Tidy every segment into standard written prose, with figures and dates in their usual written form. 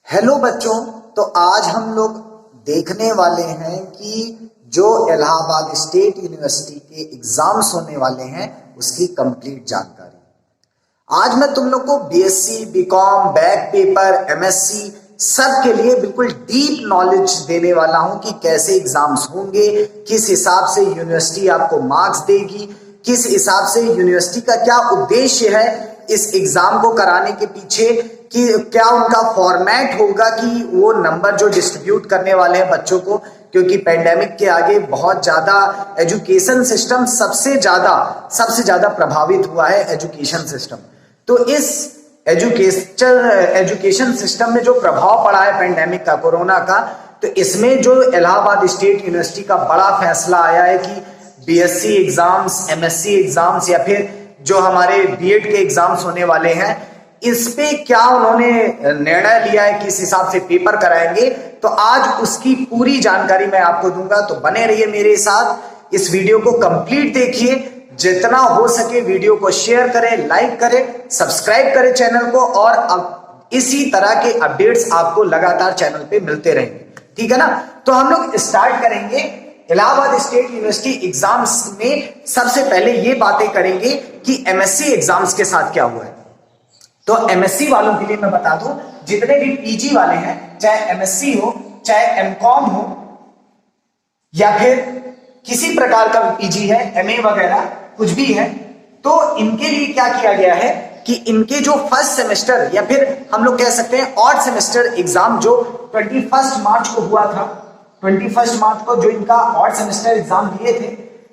Hello बच्चों। तो आज हम लोग देखने वाले हैं कि जो इलाहाबाद स्टेट यूनिवर्सिटी के एग्जाम्स होने वाले हैं उसकी कंप्लीट जानकारी। आज मैं तुम लोग को BSc, BCom, back paper, MSc सब के लिए बिल्कुल डीप नॉलेज देने वाला हूं कि कैसे एग्जाम्स होंगे, किस हिसाब से यूनिवर्सिटी आपको मार्क्स देगी, किस हिसाब से यूनिवर्सिटी का क्या उद्देश्य है इस एग्जाम को कराने के पीछे, कि क्या उनका फॉर्मेट होगा कि वो नंबर जो डिस्ट्रीब्यूट करने वाले हैं बच्चों को, क्योंकि पेंडेमिक के आगे बहुत ज्यादा एजुकेशन सिस्टम सबसे ज्यादा प्रभावित हुआ है एजुकेशन सिस्टम। तो इस एजुकेशन सिस्टम में जो प्रभाव पड़ा है पेंडेमिक का, कोरोना का, तो इसमें जो इलाहाबाद स्टेट यूनिवर्सिटी का बड़ा फैसला आया है कि बीएससी एग्जाम्स, एमएससी एग्जाम्स या फिर जो हमारे बीएड के एग्जाम्स होने वाले हैं, इस पे क्या उन्होंने निर्णय लिया है, किस हिसाब से पेपर कराएंगे। तो आज उसकी पूरी जानकारी मैं आपको दूंगा, तो बने रहिए मेरे साथ। इस वीडियो को कंप्लीट देखिए, जितना हो सके वीडियो को शेयर करें, लाइक करें, सब्सक्राइब करें चैनल को, और अब इसी तरह के अपडेट्स आपको लगातार चैनल पे मिलते रहेंगे, ठीक है ना। तो हम लोग स्टार्ट करेंगे इलाहाबाद स्टेट यूनिवर्सिटी एग्जाम्स में। सबसे पहले ये बातें करेंगे कि एमएससी एग्जाम्स के साथ क्या हुआ है। तो एमएससी वालों के लिए मैं बता दूं, जितने भी पीजी वाले हैं, चाहे एमएससी हो, चाहे एमकॉम हो, या फिर किसी प्रकार का पीजी है, एमए वगैरह कुछ भी है, तो इनके लिए क्या किया गया है कि इनके जो फर्स्ट सेमेस्टर या फिर हम लोग कह सकते हैं ऑड सेमेस्टर एग्जाम जो 21 मार्च को हुआ था, 21 मार्च को जो इनका ऑड सेमेस्टर एग्जाम दिए थे,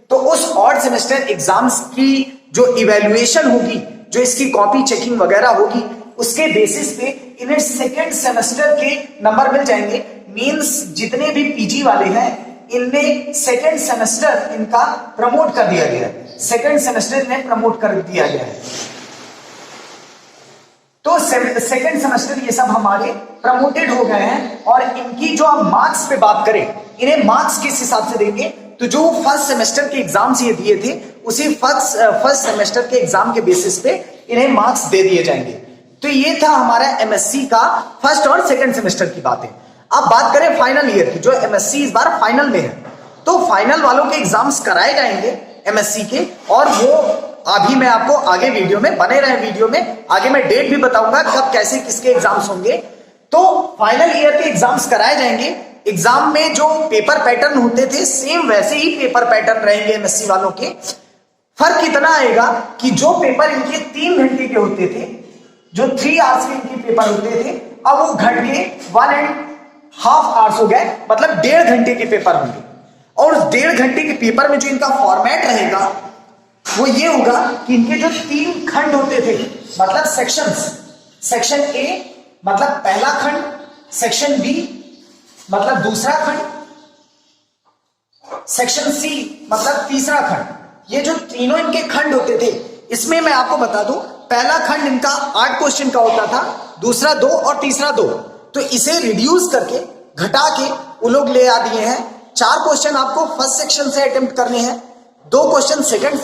तो उस ऑड सेमेस्टर एग्जाम्स की जो इवेल्युएशन होगी, जो इसकी कॉपी चेकिंग वगैरह होगी, उसके बेसिस पे इन्हें सेकेंड सेमेस्टर के नंबर मिल जाएंगे। मींस जितने भी पीजी वाले हैं इनमें सेकेंड सेमेस्टर इनका प्रमोट कर दिया गया है, सेकेंड सेमेस्टर इन्हें प्रमोट कर दिया गया है। तो सेकेंड सेमेस्टर ये सब हमारे प्रमोटेड हो गए हैं। और इनकी जो हम मार्क्स पे बात करें, इन्हें मार्क्स किस हिसाब से देंगे, तो जो फर्स्ट सेमेस्टर के एग्जाम्स ये दिए थे उसी फर्स्ट सेमेस्टर के एग्जाम के बेसिस पे इन्हें मार्क्स दे दिए जाएंगे। तो ये था हमारा एमएससी का फर्स्ट और सेकंड सेमेस्टर की बातें। अब बात करें फाइनल ईयर की, जो एमएससी इस बार फाइनल में है, तो फाइनल वालों के एग्जाम्स कराए जाएंगे एमएससी के, और वो अभी मैं आपको आगे वीडियो में, बने रहे वीडियो में, आगे मैं डेट भी बताऊंगा कब कैसे किसके एग्जाम्स होंगे। तो फाइनल ईयर के एग्जाम्स कराए जाएंगे। एग्जाम में जो पेपर पैटर्न होते थे सेम वैसे ही पेपर पैटर्न रहेंगे एमएससी वालों के। फर्क इतना आएगा कि जो पेपर इनके 3 घंटे के होते थे, जो 3 आवर्स के इनके पेपर होते थे, अब वो घट के 1.5 आवर्स हो गए, मतलब 1.5 घंटे के पेपर होंगे। और 1.5 घंटे के पेपर में जो इनका फॉर्मेट रहेगा वो ये होगा कि इनके जो 3 खंड होते थे, मतलब सेक्शंस, सेक्शन ए मतलब पहला खंड, सेक्शन बी मतलब दूसरा खंड, सेक्शन सी मतलब तीसरा खंड, ये जो तीनों इनके खंड होते थे, इसमें मैं आपको बता दूं, पहला खंड इनका 8 क्वेश्चन का होता था, दूसरा 2 और तीसरा 2। तो इसे रिड्यूस करके, घटा के वो लोग ले आ दिए हैं। 4 क्वेश्चन आपको फर्स्ट सेक्शन से अटेम्प्ट करने हैं, 1 क्वेश्चन सेकंड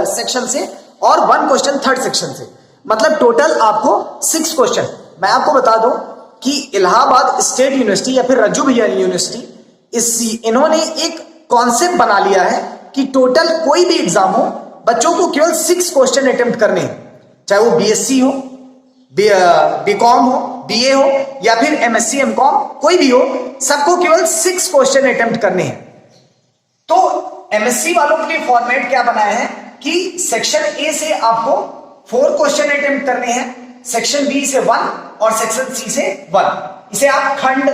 सेक्शन से और 1 क्वेश्चन थर्ड सेक्शन से, मतलब टोटल आपको 6 क्वेश्चन। मैं आपको बता दूं कि इलाहाबाद स्टेट यूनिवर्सिटी या फिर रज्जू भैया यूनिवर्सिटी, इन्होंने एक कॉन्सेप्ट बना लिया है कि टोटल कोई भी एग्जाम हो, बच्चों को केवल 6 क्वेश्चन अटेम्प्ट करने हैं, चाहे वो बीएससी हो, बीकॉम हो, बीए हो, या फिर एमएससी, एमकॉम, कोई भी हो, सबको केवल 6 क्वेश्चन अटेम्प्ट करने हैं। तो एमएससी वालों के लिए फॉर्मेट क्या बनाया है कि सेक्शन ए से आपको 4 क्वेश्चन अटेम्प्ट करने हैं, सेक्शन बी से 1 और सेक्शन सी से 1। इसे आप खंड,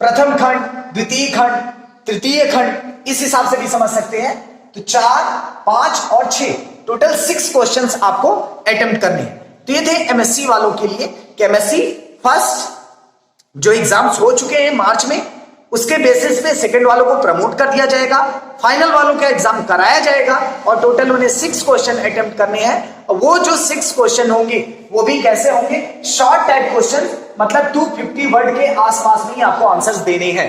प्रथम खंड, द्वितीय खंड, तृतीय खंड, इस हिसाब से भी समझ सकते हैं। तो 4, 5 और 6, टोटल 6 क्वेश्चंस आपको अटेम्प्ट करने हैं। तो ये थे एमएससी वालों के लिए कि एमएससी फर्स्ट जो एग्जाम्स हो चुके हैं मार्च में, उसके बेसिस पे सेकंड वालों को प्रमोट कर दिया जाएगा, फाइनल वालों का एग्जाम कराया जाएगा, और टोटल उन्हें 6 क्वेश्चन अटेम्प्ट करने हैं। वो जो 6 क्वेश्चन होंगे वो भी कैसे होंगे, शॉर्ट टाइप क्वेश्चन, मतलब 250 वर्ड के आसपास में ही आपको आंसर्स देने हैं,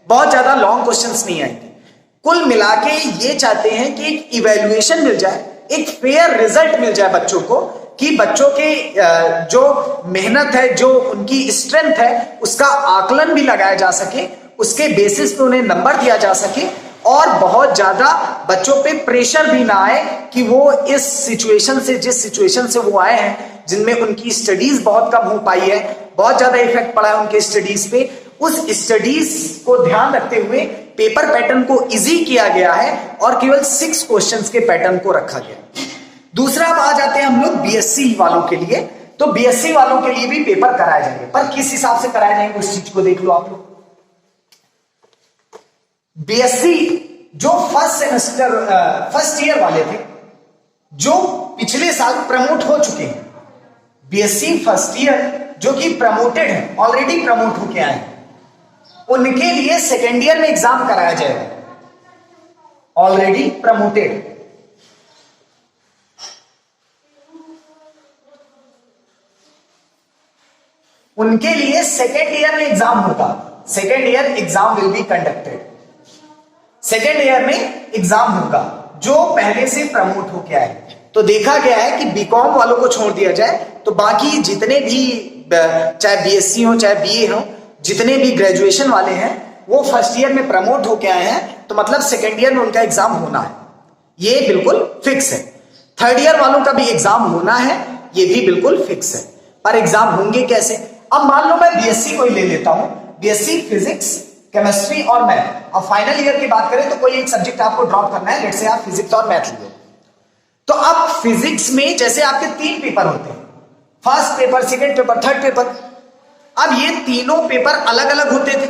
बहुत ज्यादा लॉन्ग क्वेश्चंस नहीं आएंगे। कुल मिला के ये चाहते हैं कि एक इवैल्यूएशन मिल जाए, एक फेयर रिजल्ट मिल जाए बच्चों को, कि बच्चों के जो मेहनत है, जो उनकी स्ट्रेंथ है, उसका आकलन भी लगाया जा सके, उसके बेसिस पे उन्हें नंबर दिया जा सके, और बहुत ज्यादा बच्चों पे प्रेशर भी ना आए कि वो इस सिचुएशन से, जिस सिचुएशन से वो आए हैं, जिनमें उनकी स्टडीज बहुत कम हो पाई है, बहुत ज्यादा इफेक्ट पड़ा है उनके स्टडीज पे, उस स्टडीज को ध्यान रखते हुए पेपर पैटर्न को इजी किया गया है और केवल 6 क्वेश्चंस के पैटर्न को रखा गया। दूसरा, अब आ जाते हैं हम लोग बीएससी वालों के लिए। तो बीएससी वालों के लिए भी पेपर कराए जाएंगे, पर किस हिसाब से कराए जाएंगे उस चीज को देख लो आप लोग। बीएससी जो फर्स्ट ईयर वाले थे, जो पिछले साल प्रमोट हो चुके हैं, बीएससी फर्स्ट ईयर जो कि प्रमोटेड है, ऑलरेडी प्रमोट होके आए हैं, उनके लिए सेकेंड ईयर में एग्जाम कराया जाएगा। ऑलरेडी प्रमोटेड, उनके लिए सेकेंड ईयर में एग्जाम होगा। Second year exam will be conducted. Second year में एग्जाम होगा जो पहले से प्रमोट होके आए। तो देखा गया है कि बीकॉम वालों को छोड़ दिया जाए तो बाकी जितने भी, चाहे बीएससी हो चाहे बीए हो, जितने भी ग्रेजुएशन वाले हैं वो फर्स्ट ईयर में प्रमोट होके आए हैं, तो मतलब सेकेंड ईयर में उनका एग्जाम होना है, ये बिल्कुल फिक्स है। थर्ड ईयर वालों का भी एग्जाम होना है, ये भी बिल्कुल फिक्स है। पर एग्जाम होंगे कैसे? अब मान लो मैं बीएससी को ही ले लेता हूं, बीएससी फिजिक्स, केमिस्ट्री और मैथ। अब फाइनल ईयर की बात करें तो कोई एक सब्जेक्ट आपको ड्रॉप करना है, जैसे आप फिजिक्स और मैथ लिए। तो अब फिजिक्स में जैसे आपके 3 पेपर होते हैं, first paper, second paper, third paper. अब ये तीनों पेपर अलग अलग होते थे,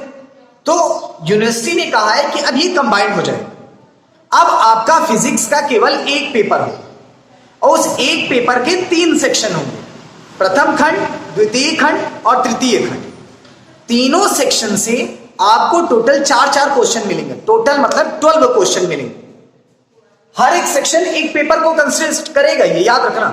तो यूनिवर्सिटी ने कहा है कि अब ये कंबाइंड हो जाए। अब आपका फिजिक्स का केवल एक पेपर हो और उस एक पेपर के 3 सेक्शन होंगे, प्रथम खंड, द्वितीय खंड और तृतीय खंड। तीनों सेक्शन से आपको टोटल 4-4 क्वेश्चन मिलेंगे। टोटल मतलब 12 क्वेश्चन मिलेंगे। हर एक सेक्शन एक पेपर को कंसिडर करेगा, ये याद रखना।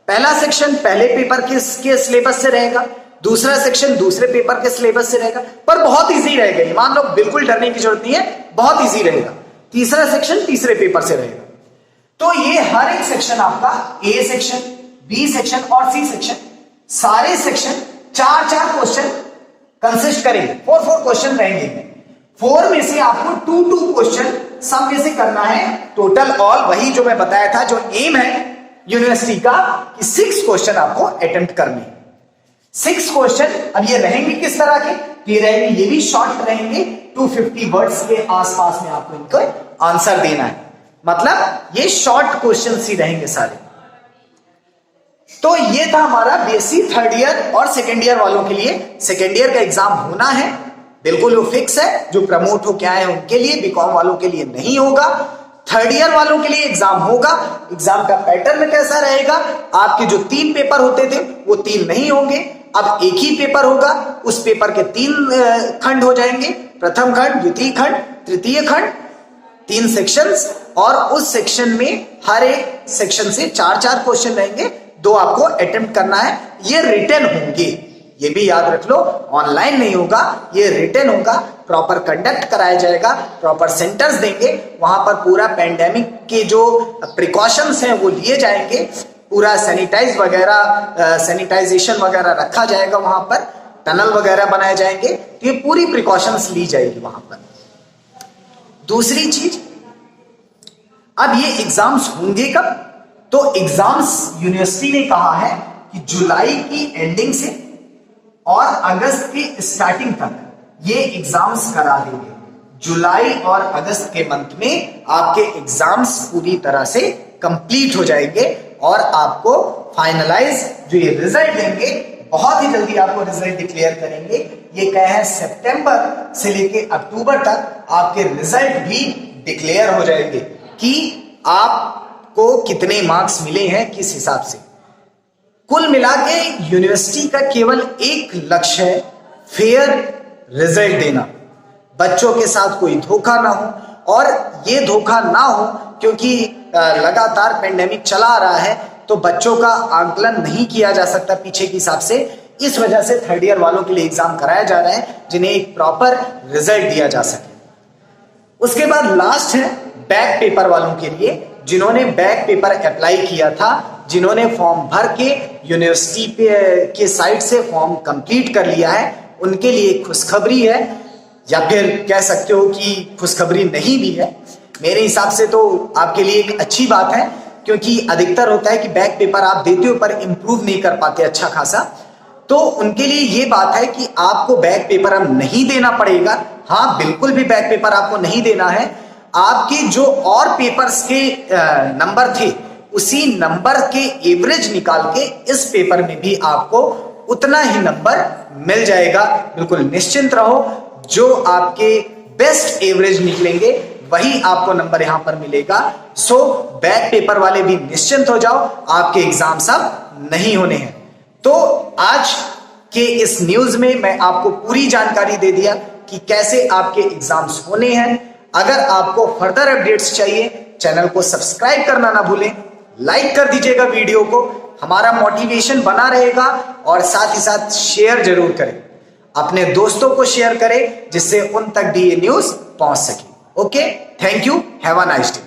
पहला सेक्शन पहले पेपर के सिलेबस से रहेगा, दूसरा सेक्शन दूसरे पेपर के सिलेबस से रहेगा, पर बहुत इजी रहेगा ये, मान लो, बिल्कुल डरने की जरूरत नहीं है, बहुत इजी रहेगा। तीसरा सेक्शन तीसरे पेपर से रहेगा। तो ये हर एक सेक्शन आपका ए सेक्शन, बी सेक्शन और सी सेक्शन, सारे सेक्शन 4-4 क्वेश्चन कंसिस्ट करेंगे। 4-4 क्वेश्चन रहेंगे। 4 में से आपको 2-2 क्वेश्चन सब में से करना है। टोटल ऑल वही जो मैं बताया था, जो एम है यूनिवर्सिटी का, कि 6 क्वेश्चन आपको अटेम्प्ट करने। 6 क्वेश्चन अब ये रहेंगे किस तरह के? ये रहेंगे, ये भी शॉर्ट रहेंगे, 250 वर्ड्स के आसपास में आपको इनको आंसर देना है। मतलब ये शॉर्ट क्वेश्चन ही रहेंगे सारे। तो ये था हमारा बीएससी थर्ड ईयर और सेकेंड ईयर वालों के लिए। सेकेंड ईयर का एग्जाम होना है, बिल्कुल वो फिक्स है। जो प्रमोट होके आए हैं उनके लिए, बीकॉम वालों के लिए नहीं होगा। थर्ड ईयर वालों के लिए एग्जाम होगा। एग्जाम का पैटर्न कैसा रहेगा? आपके जो 3 पेपर होते थे वो 3 नहीं होंगे, अब एक ही पेपर होगा। उस पेपर के 3 खंड हो जाएंगे, प्रथम खंड, द्वितीय खंड, तृतीय खंड, 3 सेक्शंस, और उस सेक्शन में हर एक सेक्शन से 4-4 क्वेश्चन रहेंगे। 2 आपको अटेम्प्ट करना है। ये रिटन होंगे, ये भी याद रख लो, ऑनलाइन नहीं होगा, ये रिटन होगा। प्रॉपर कंडक्ट कराया जाएगा, प्रॉपर सेंटर्स देंगे, वहां पर पूरा पैंडेमिक के जो प्रिकॉशंस हैं वो लिए जाएंगे, पूरा सैनिटाइजेशन वगैरह रखा जाएगा, वहां पर टनल वगैरह बनाए जाएंगे। तो ये पूरी प्रिकॉशंस ली जाएगी वहां पर। दूसरी चीज, अब ये एग्जाम्स होंगे कब? तो एग्जाम्स यूनिवर्सिटी ने कहा है कि जुलाई की एंडिंग से और अगस्त की स्टार्टिंग तक ये एग्जाम्स करा देंगे। जुलाई और अगस्त के मंथ में आपके एग्जाम्स पूरी तरह से कंप्लीट हो जाएंगे और आपको फाइनलाइज जो ये रिजल्ट देंगे, बहुत ही जल्दी आपको रिजल्ट डिक्लेयर करेंगे। ये कहे हैं सितंबर से लेके अक्टूबर तक आपके रिजल्ट भी डिक्लेयर हो जाएंगे कि आपको कितने मार्क्स मिले हैं, किस हिसाब से। कुल मिला के यूनिवर्सिटी का केवल एक लक्ष्य है, फेयर रिजल्ट देना, बच्चों के साथ कोई धोखा ना हो। और ये धोखा ना हो क्योंकि लगातार पेंडेमिक चला आ रहा है, तो बच्चों का आकलन नहीं किया जा सकता पीछे के हिसाब से। इस वजह से थर्ड ईयर वालों के लिए एग्जाम कराया जा रहा है, जिन्हें एक प्रॉपर रिजल्ट दिया जा सके। उसके बाद लास्ट है बैक पेपर वालों के लिए, जिन्होंने बैक पेपर अप्लाई किया था जिन्होंने फॉर्म भर के यूनिवर्सिटी के साइट से फॉर्म कंप्लीट कर लिया है उनके लिए खुशखबरी है, या फिर कह सकते हो कि खुशखबरी नहीं भी है। मेरे हिसाब से तो आपके लिए एक अच्छी बात है, क्योंकि अधिकतर होता है कि बैक पेपर आप देते हो पर इंप्रूव नहीं कर पाते अच्छा खासा। तो उनके लिए ये बात है कि आपको बैक पेपर अब नहीं देना पड़ेगा। हाँ, बिल्कुल भी बैक पेपर आपको नहीं देना है। आपके जो और पेपर्स के नंबर थे उसी नंबर के एवरेज निकाल के इस पेपर में भी आपको उतना ही नंबर मिल जाएगा। बिल्कुल निश्चिंत रहो, जो आपके बेस्ट एवरेज निकलेंगे वही आपको नंबर यहां पर मिलेगा। सो बैक पेपर वाले भी निश्चिंत हो जाओ, आपके एग्जाम सब नहीं होने हैं। तो आज के इस न्यूज में मैं आपको पूरी जानकारी दे दिया कि कैसे आपके एग्जाम्स होने हैं। अगर आपको फर्दर अपडेट्स चाहिए, चैनल को सब्सक्राइब करना ना भूलें, लाइक कर दीजिएगा वीडियो को, हमारा मोटिवेशन बना रहेगा। और साथ ही साथ शेयर जरूर करें, अपने दोस्तों को शेयर करें जिससे उन तक भी ये न्यूज पहुंच सके। Okay, thank you, have a nice day.